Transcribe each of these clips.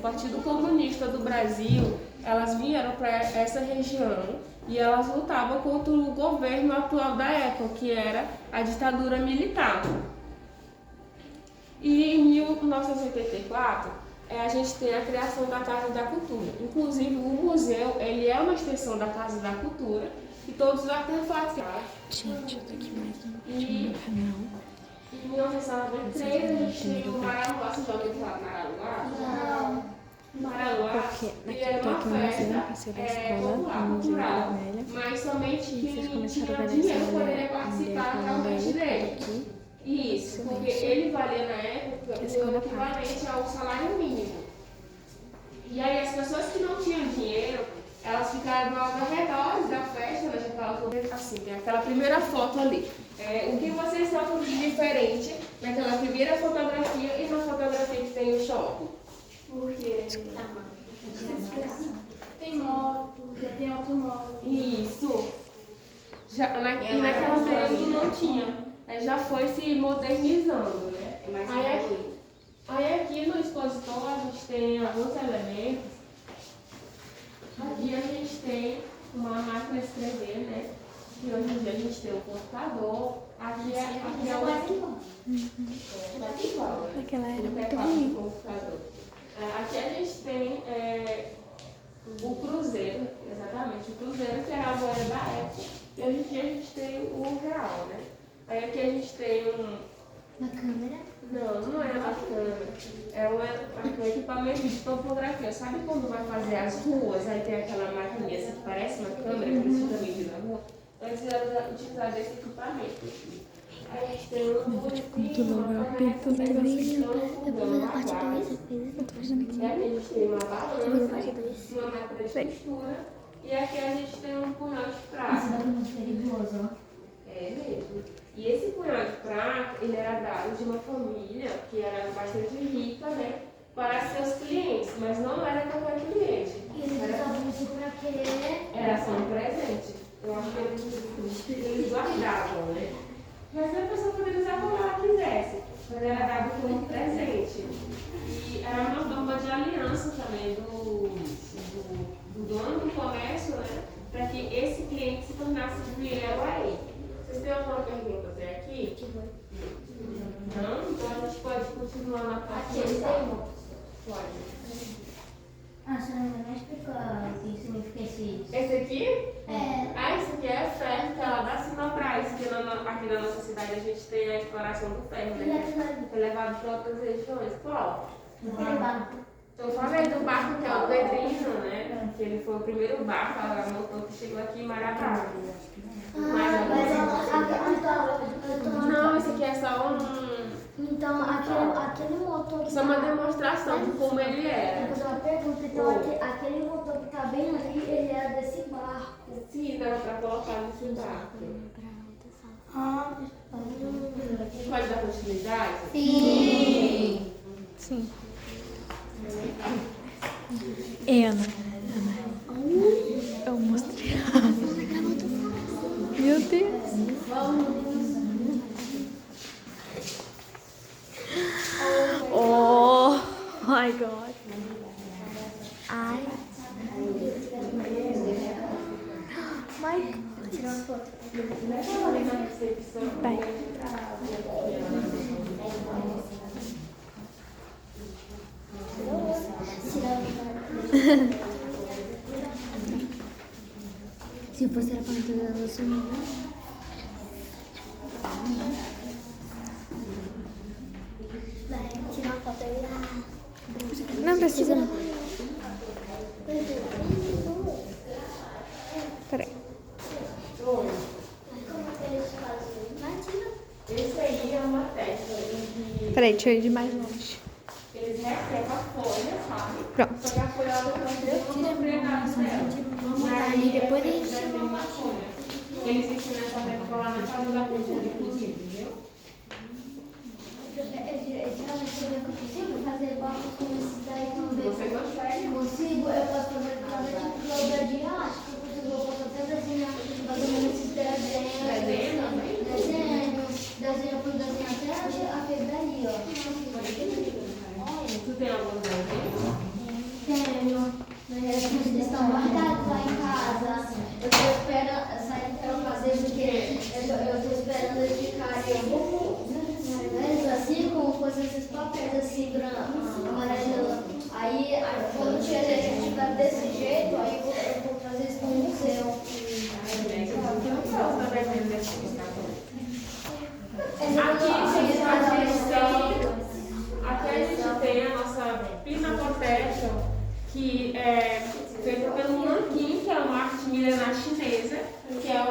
Partido Comunista do Brasil, elas vieram para essa região e elas lutavam contra o governo atual da época, que era a ditadura militar. E em 1984, a gente tem a criação da Casa da Cultura. Inclusive, o museu ele é uma extensão da Casa da Cultura e todos os artefatos. Gente, eu tô aqui mais E em 1993, a gente tem o Maraluá. Vocês já ouviram falar do Maraluá? Não. Maraluá, porque ele era uma festa passeio da escola, popular, no Museu da cultural, Velha. mas somente quem Vocês tinha começaram a dinheiro organizar poderia participar realmente dele. aqui. Isso, porque ele valia na época o equivalente ao salário mínimo. E aí as pessoas que não tinham dinheiro, elas ficavam ao redor da festa, né? Já fala assim, tem aquela primeira foto ali. O que vocês notam de diferente naquela primeira fotografia e na fotografia que tem o shopping? Porque tem moto, já tem automóvel. Isso. E naquela período não tinha. Já foi se modernizando, né? Aí aqui no expositor a gente tem alguns elementos. Aqui a gente tem uma máquina de escrever, né? E hoje em dia a gente tem um computador. Aqui é o... Naquela era muito teclado ruim. do computador. Aqui a gente tem o cruzeiro, exatamente, o cruzeiro que era a moeda da época. E hoje em dia a gente tem o real, né? Aí aqui a gente tem Uma câmera? Não é uma câmera. É um equipamento de topografia. Sabe quando vai fazer as ruas? Aí tem aquela maquininha assim, que parece uma câmera que eles ficam medindo na rua. Então eles iam utilizar desse equipamento aqui. Aí a gente tem uma Eu vou te contar logo, eu aperto o negocinho. Eu vou fazer a parte 2, Eu tô fazendo aqui. E aqui a gente tem uma balança, parte 2. uma máquina de costura. E aqui a gente tem um punhal de prata. Esse daqui é muito perigoso, ó. É mesmo. E esse punhal de prata, ele era dado de uma família que era bastante rica, né? Para seus clientes, mas não era qualquer cliente. E eles usavam isso pra quê? Era só um presente. Eu acho que eles guardavam, né? Mas a pessoa poderia usar como ela quisesse. Mas era dado como presente. E era uma forma de aliança também do dono do comércio, né? Para que esse cliente se tornasse fiel a ele. Vocês têm alguma pergunta até aqui? Não? Então a gente pode continuar na parte Aqui, Pode. Ah, você não explica o que significa Esse aqui? É. Esse aqui é a ferro, que ela dá Sinobras, que aqui na nossa cidade a gente tem a exploração do ferro, né? Foi levado para outras regiões. Qual? Aquele barco. Eu falei do barco que é o Pedrinho, né? Que ele foi o primeiro barco, ela montou que chegou aqui em Marabá. Não, esse aqui é só Então, aquele motor que só uma demonstração de como ele Eu era. vou fazer uma pergunta. Então, aquele motor que tá bem ali, ele era desse barco. Sim, dava para colocar nesse barco. Ah, Pode dar continuidade? sim. Sim. Ana. Eu mostrei. Meu Deus. Oh my God. Ai. My. Vai. Se fosse era para não ter dado assim, né? Vai tirar uma foto aí lá. Não precisa não. Peraí. Esse aí é uma técnica. Peraí, deixa eu ir de mais longe. Eles recebem a folha, sabe? Pronto. Só que a folha ela não sofrer nada dela. Ali depois eles Recebem uma folha. Eles ensinam essa técnica lá na casa da cultura, inclusive, viu? geralmente eu consigo fazer blocos com esses daí também. Você consegue? Consigo, eu posso fazer tipo dobradinha, acho que eu posso até desenhar mais ou menos esses desenhos. Desenho também? Desenho por desenho até aquele dali, ó. Tu tem algum desenho? Eles estão guardados lá em casa. Eu tô esperando, saindo para fazer porque eu tô esperando eles ficarem assim, com coisas esses papéis assim, branco, amarelo. Aí, quando estiver desse jeito, aí eu vou trazer isso no museu. Aqui a gente tem a nossa Pinacoteca, que é feita pelo Nanquim, que é uma arte milenar chinesa, que é o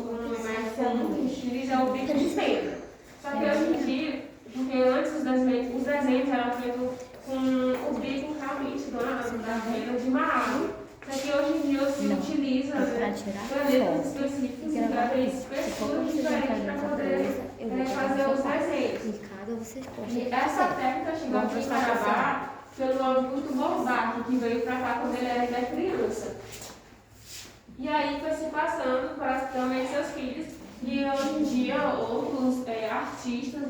nome mais comum que utiliza é o bico de pedra. Só que hoje em dia, porque antes os desenhos eram feitos com o bico realmente da pedra de mármore. Só que hoje em dia se utiliza canetas específicas e canetas espessuras diferentes para poder fazer os desenhos. E essa técnica chegou aqui em Marabá pelo Augusto Borbato, que veio para cá quando ele era ainda criança. E aí foi se passando para também seus filhos, e hoje em dia outros artistas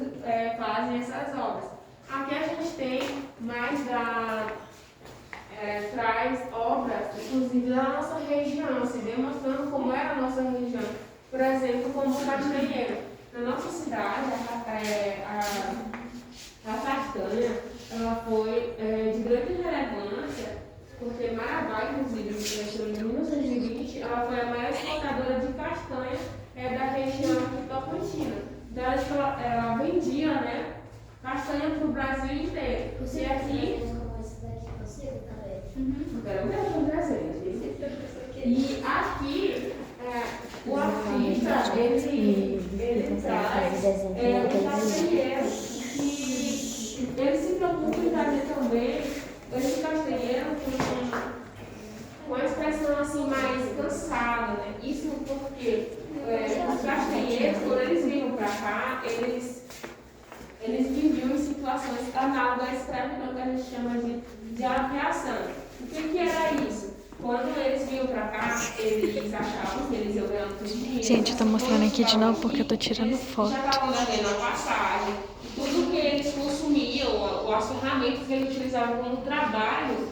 fazem essas obras. Aqui a gente tem mais traz obras, inclusive da nossa região, assim, demonstrando como era a nossa região. Por exemplo, como o Castanheiro. Na nossa cidade, a castanha ela foi de grande relevância, porque Marabá, inclusive, em 1920, ela foi a maior exportadora de castanha da região aqui Tocantina. Então, ela vendia, né, castanha para o Brasil inteiro. E aqui... E aqui, o artista, ele traz um castanheiro que ele se preocupa em trazer também esse castanheiro com uma expressão assim mais cansada, né? Isso porque os castanheiros, quando eles vinham para cá, eles viviam em situações análogas à escravidão, que a gente chama de apiação. O que era isso? Quando eles vinham pra cá, eles achavam que eles iam ganhar muito dinheiro. Gente, eu tô mostrando aqui de novo porque eu tô tirando foto. Já estavam devendo a passagem. Tudo que eles consumiam, as ferramentas que eles utilizavam como trabalho,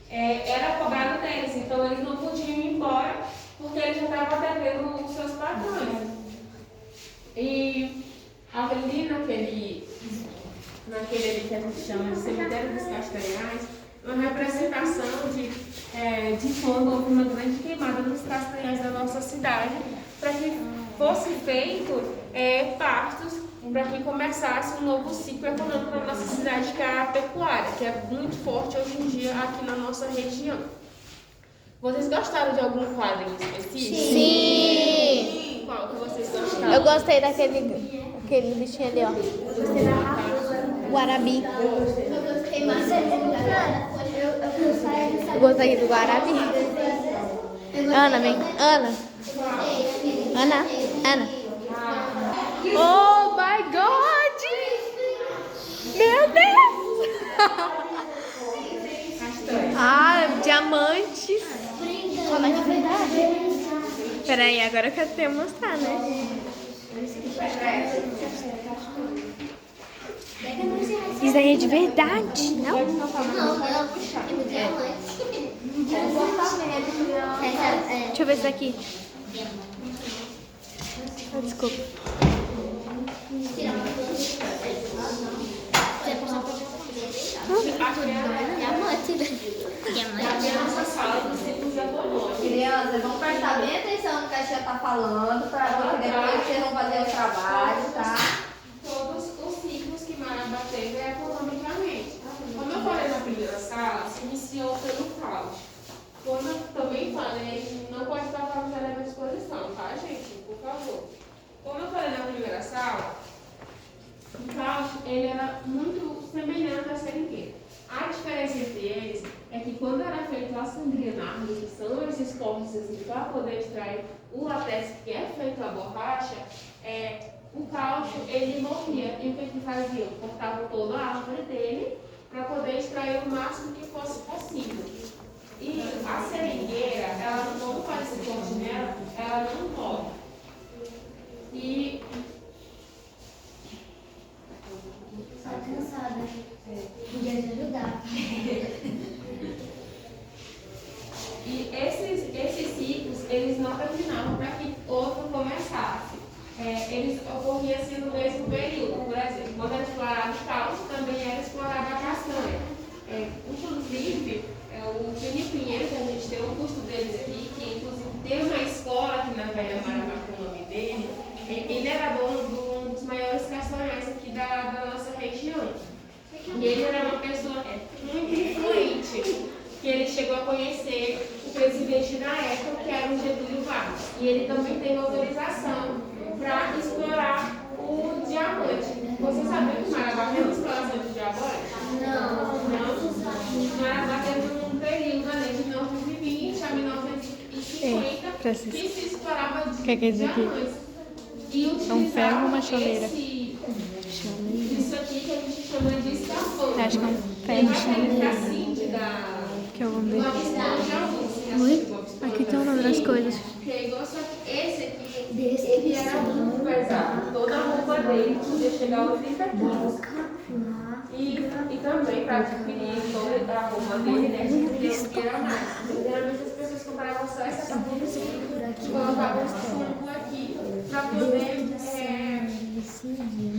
era cobrado deles. Então eles não podiam ir embora porque eles já estavam devendo os seus patrões. E ali naquele que a gente chama de cemitério dos Castanhais, uma representação de quando houve uma grande queimada nos castanhais da nossa cidade, para que fosse feito pastos, para que começasse um novo ciclo econômico na nossa cidade, que é a pecuária, que é muito forte hoje em dia aqui na nossa região. Vocês gostaram de algum quadro em específico? Sim! Qual que vocês gostaram? Eu gostei daquele bichinho ali, ó. Guarabi. Eu gostei do Guarabi. Ana, vem. Ana. Oh my God! Meu Deus! Diamantes. Como é de verdade? Peraí, agora eu quero te mostrar, né? Isso aí é de verdade, não? Deixa eu ver isso daqui. Desculpa. Crianças, vamos prestar bem atenção no que a tia está falando, para depois vocês vão fazer o trabalho, tá? Todos os ciclos que Marabá teve economicamente. Como eu falei na primeira sala, se iniciou pelo caos. Como eu também falei, não pode estar com a à disposição, tá, gente? Por favor. Como eu falei na primeira sala, o caos ele era muito semelhante à seringueira. A diferença entre eles é que quando era feito a sandrianardo, que são esses cortes assim, para poder extrair o látex, que é feito a borracha, o caucho ele morria. E o que faziam? Cortavam toda a árvore dele para poder extrair o máximo que fosse possível. E a seringueira, ela não faz esse corte nela, ela não morre. E Só cansada. Podia te ajudar. pressionavam para que outro começasse. Eles ocorriam assim no mesmo período. Por exemplo, quando era explorado o cálcio, também era explorada a castanha. Inclusive, o Fini Pinheiro, que a gente tem um curso deles aqui, que inclusive tem uma escola aqui na Velha Marabá, com o nome dele, ele era dono de um dos maiores castanhais aqui da nossa região. E ele era uma pessoa muito influente, que ele chegou a conhecer o presidente da época, que era o Getúlio Vargas. E ele também teve autorização para explorar o diamante. Você sabia que o Marabá teve exploração de diamante? Não. O Marabá teve um período ali de 1920 a 1950 que se explorava diamantes. E É um ferro ou uma chaleira? Isso aqui que a gente chama de escafandro. Acho que é um ferro. Assim, Que eu vou ver. Oi? Aqui tem o nome das coisas. Esse aqui, ele era muito pesado. Toda a roupa dele podia chegar aos 30 quilos. E também para adquirir toda a roupa dele, né, tinha que era mais. Geralmente as pessoas compravam só essa roupa e colocavam esse fundo aqui para poder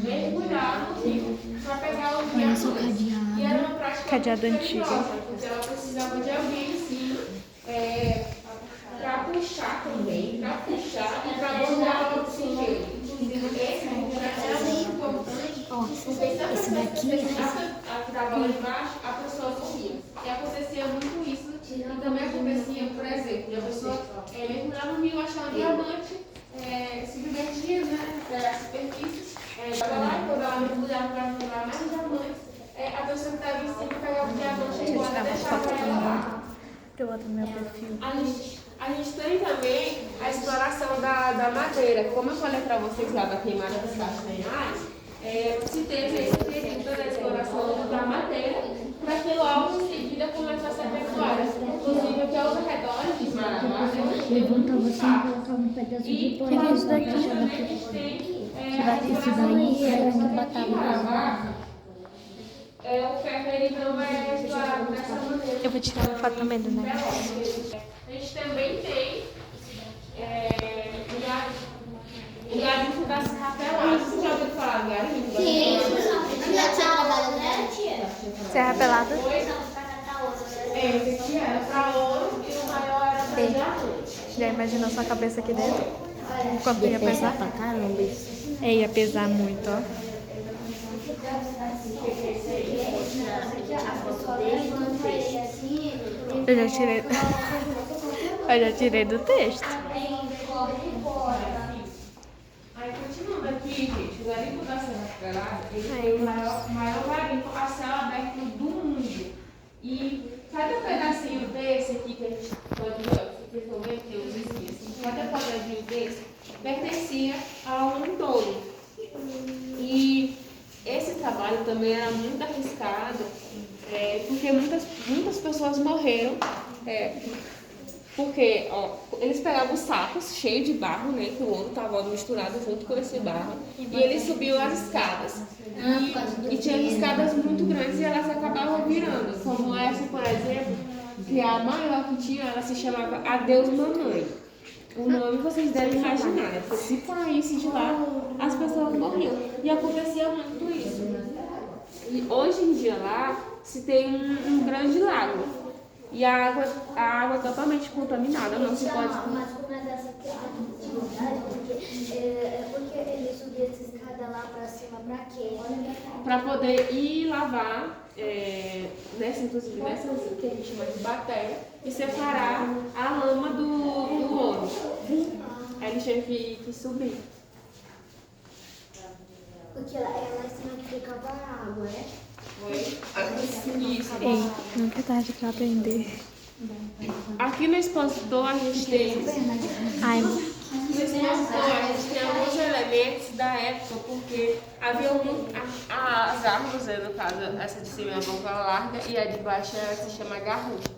mergulhar no rio para pegar o diamante. E era uma prática Cadeado antigo. porque ela precisava de alguém em cima para puxar também, para puxar e para bordar o oxigênio. Inclusive, esse era muito importante, porque esse daqui, a que estava lá embaixo, a pessoa morria. E acontecia muito isso. E também acontecia, por exemplo, a pessoa mergulhava no rio, achava um diamante, se divertia, né, na superfície, estava lá e quando ela mergulhava para encontrar mais diamantes, a pessoa que estava em cima pegava o diamante e embora deixava ela lá. Eu boto no meu perfil. A gente tem também a exploração da madeira. Como eu falei para vocês lá da queimada dos castanhais, se teve esse período da exploração da madeira para que logo em seguida começasse a ser pecuária. Inclusive aqui aos redores de Marabá, Levanta você e colocar um pedaço de pano. que é isso daqui? Esse daí era que batava. O ferro ele não é explorado dessa maneira. Eu vou tirar uma foto também do negócio. A gente também tem o garimpo da Serra Pelada. Você já ouviu falar do garimpo? Sim, já tinha trabalhado, né? Serra Pelada. Esse aqui era para ouro e o maior era para diamante. Já imaginou sua cabeça aqui dentro? Quanto ia pesar? Pra caramba isso. Ia pesar muito, ó. Eu já tirei. Eu já tirei do texto. Aí, continuando aqui, gente, o garimpo da Serra Pelada, ele foi o maior garimpo a céu aberto do mundo. E cada pedacinho desse aqui que a gente pode ver, vocês estão vendo que eu disse assim, cada quadradinho desse pertencia a um dono. E esse trabalho também era muito arriscado, porque muitas pessoas morreram, porque eles pegavam sacos cheios de barro, né, que o ouro estava misturado junto com esse barro, e eles subiam as escadas. E tinha escadas muito grandes e elas acabavam virando, como essa, por exemplo, que a maior que tinha, ela se chamava Adeus Mamãe. O nome vocês devem imaginar, né? Porque se saísse de lá, as pessoas morriam. E acontecia muito isso. E hoje em dia lá se tem um grande lago. E a água é totalmente contaminada, não se pode. Mas como é dessa atividade, porque ele subia essa escada lá pra cima, pra quê? Para poder ir lavar, inclusive nessas que a gente chama de bateia, e separar a lama do ouro. Aí ele tinha que subir. Porque ela cima que ficava a água, né? Foi? Isso. Ei, nunca é tarde pra aprender. Aqui no expositor a gente tem. Ai, No expositor a gente tem alguns elementos da época, porque havia as árvores, né, no caso, essa de cima é uma boca larga e a de baixo se chama garrucha.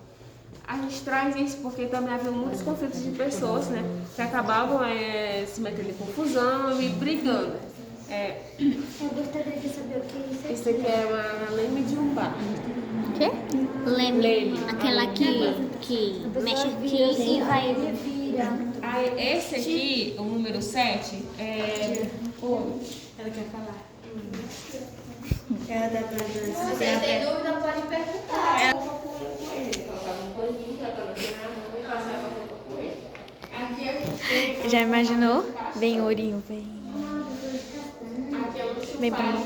A gente traz isso porque também havia muitos conflitos de pessoas, né, que acabavam se metendo em confusão e brigando. Eu gostaria de saber o que é isso. Isso aqui é uma leme de umbá. o quê? Leme. Leme. Aquela que mexe aqui e vai Aí, esse aqui, o número 7, é... Ela quer falar. Se você tem dúvida, pode perguntar. Aqui a gente tem... Já imaginou? Vem ourinho, vem. Aqui é onde Vem pra mim.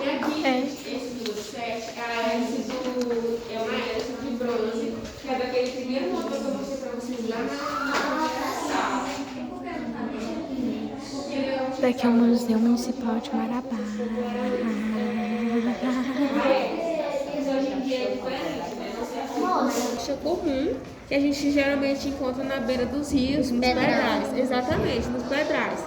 E aqui, esse número 7, é uma hélice de bronze, que é daquele primeiro motor que eu mostrei pra vocês lá na sala. Daqui é o Museu Municipal de Marabá. Hoje em dia é diferente, né? Isso é comum que a gente geralmente encontra na beira dos rios, nos pedrais. Exatamente, nos pedrais.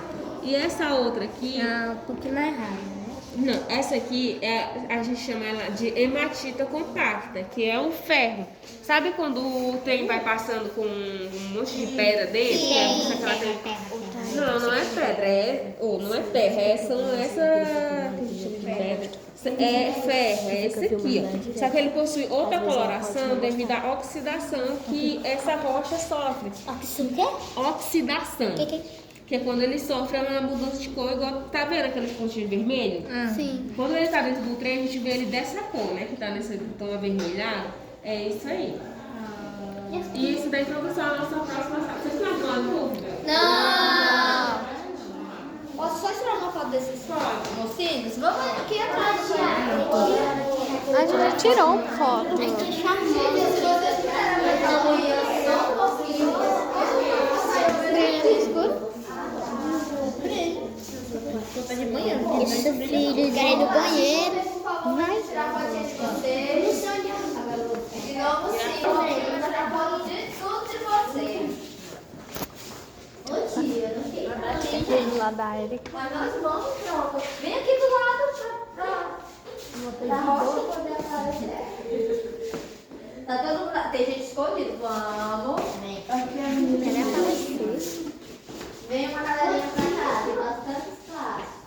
E essa outra aqui... Um pouquinho mais raro, né? Não, essa aqui a gente chama ela de hematita compacta, que é um ferro. Sabe quando o trem vai passando com um monte de pedra dentro? Não, não é pedra, não é terra, são essa que a gente chama de pedra. É ferro, é esse aqui, ó. Só que ele possui outra coloração devido à oxidação que essa rocha sofre. Oxidação. Que é quando ele sofre uma mudança de cor, igual tá vendo aqueles pontinhos vermelhos? Sim. Quando ele tá dentro do trem, a gente vê ele dessa cor, né? Que tá nesse tom avermelhado. É isso aí. E isso da introdução à nossa próxima sala. Vocês têm alguma dúvida? Não! Posso só tirar uma foto desses mocinhos? Vamos aqui atrás, Thiago. A gente já tirou uma foto. Se vocês puderem a luz só um pouquinho. Escuro? De manhã. Isso, filho, quer ir no banheiro. Vai tirar a fotinha de vocês. De novo, sim. Vou tirar foto de tudo de vocês. Ô tia, não fica. Aquele lá da Erika. Mas nós vamos pronto. Vem aqui do lado pra rocha poder aparecer. Tá todo mundo lá. Tem gente escondida. Vamos. Quer aparecer? Vem uma galerinha pra cá. Tem bastante espaço.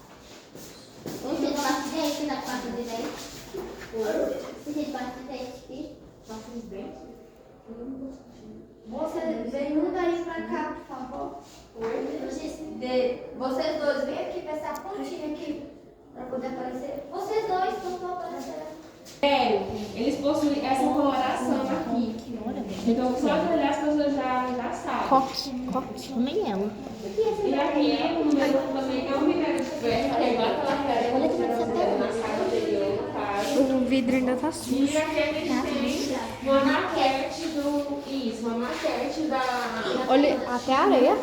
Você passa de dente na parte de dente? Você passa de dente? Passa os dentes? Você vem um daí pra cá, por favor. Vocês dois, vem aqui ver essa pontinha aqui pra poder aparecer. Vocês dois não estão aparecendo. Eles possuem essa coloração aqui. Então, só de olhar as pessoas já sabem. Coque. Nem ela. E aqui, o número também é um minério de ferro, que é igual aquela pedra que você viu na casa anterior, no caso. O vidro ainda tá sujo. E aqui a gente tem uma maquete uma maquete da Olha, até a areia.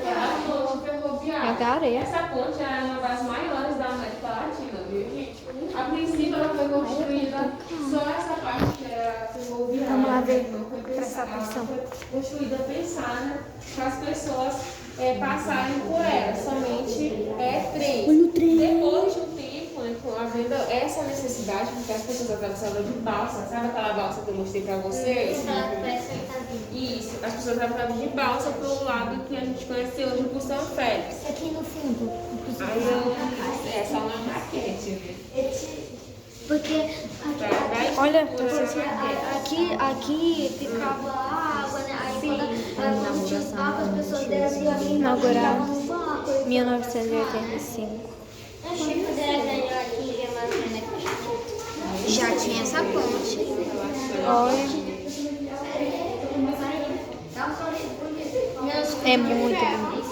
ponte ferroviária. Até a areia. Essa ponte é uma das maiores da América Latina, viu, gente? A princípio ela foi construída só essa parte que era ferroviária. Vamos lá ver. Não foi Prestar pensada, ela atenção. foi construída pensada para as pessoas passarem por ela, somente trem. Olha o trem. Depois de um tempo, né, havendo essa necessidade, porque as pessoas atravessavam de balsa, sabe aquela balsa que eu mostrei para vocês? Isso, as pessoas atravessavam de balsa para o lado que a gente conhece hoje por São Félix. Aqui no fundo. Aí essa é uma maquete, viu? Porque Olha, aqui ficava água, né? Aí quando tinha os barcos, as pessoas desciam ali. inaugurado Um barco. 1985. Eu achei que era ganhar aqui já tinha essa ponte. Olha, é muito bonito.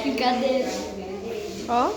Brincadeira. Ó.